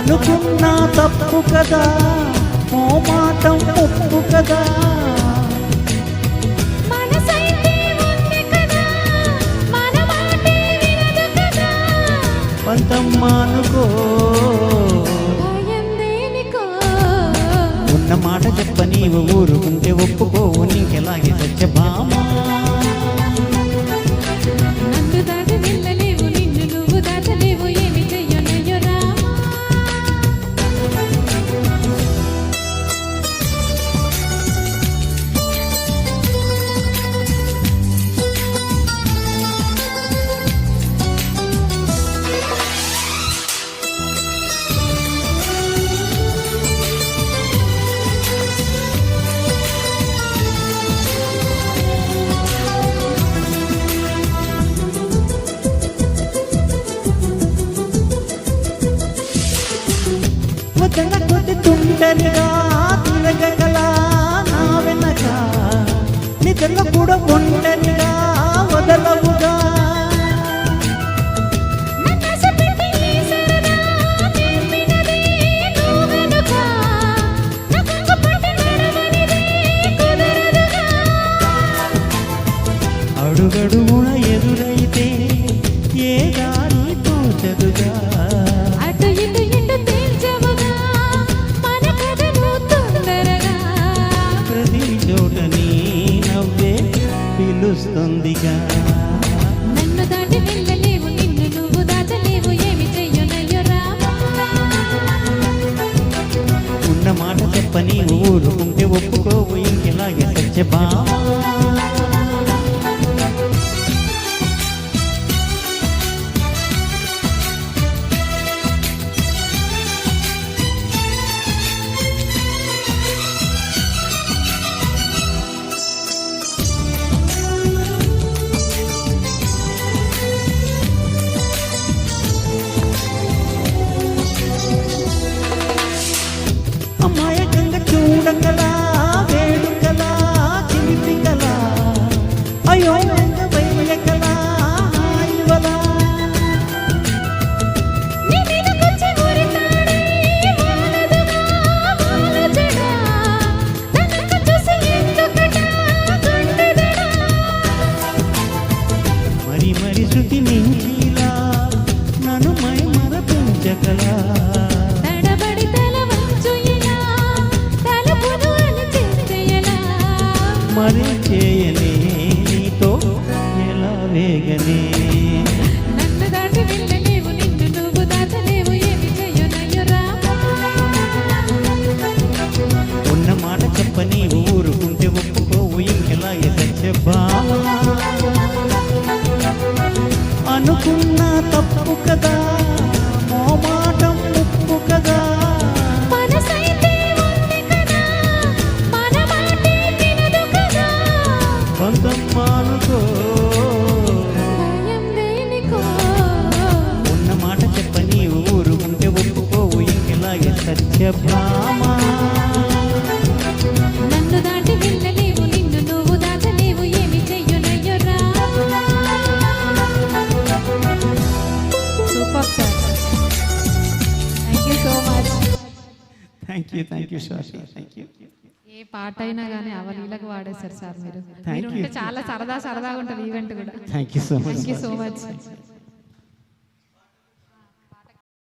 అనుకున్నా తప్పు కదా, మోమాటం ఒప్పు కదా, పంతమ్మానుకో ఉన్న మాట చెప్ప నీవు ఊరుకుంటే ఒప్పుకోవు నీకెలాగే సత్యభామా. కొద్ది తుంటరిగా తిరగగల నా వెనక, నిద్రలో కూడా ఒంటరిగా వదలవుగా. అడుగడుగున ఎదురైతే ఏ దారి తోచదుగా, పిలుస్తుందిగా. నన్ను దాటి వెళ్ళలేవు, నిన్ను నువ్వు దాచలేవు, ఏమి చెయ్యనయ్యో రామా. ఉన్న మాట చెప్ప నీవు ఊరుకుంటే ఒప్పుకోవు ఇంకెలాగే సత్యభామా. అమాయకంగా చూడగలా, వేడుకలా, చిలిపికలా, అయ్యో వెయ్యకలా, హాయివలా. మరి మరి శృతి మించిలా నన్ను మై మరపించగలా, మరి చేయలే నీతో ఎలా వేగనే. నన్ను దాటి వెళ్ళలేవు, నిన్ను నువ్వు దాచలేవు, ఏమి చెయ్యనయ్యో రామా. ఉన్న మాట చెప్ప నీవు ఊరుకుంటే ఒప్పుకోవు ఇంకెలాగే సత్యభామా. అనుకున్నా తప్పు కదా, మోమాటం ఉప్పు కదా, పంతమ్మానుకో ఉన్న మాట చెప్ప నీవు ఊరుకుంటే ఒప్పుకోవు ఇంకెలాగే సత్యభామా. నన్ను దాటి వెళ్ళలేవు, నిన్ను నువ్వు దాచలేవు, ఏమి చెయ్యనయ్యో Rama. Super sir, thank you so much. Thank you sir, thank you. ఏ పాట అయినా కానీ అవలీలకు వాడేశారు సార్ మీరు. Thank you. చాలా సరదాగా ఉంటుంది ఈవెంట్ కూడా. Thank you so much.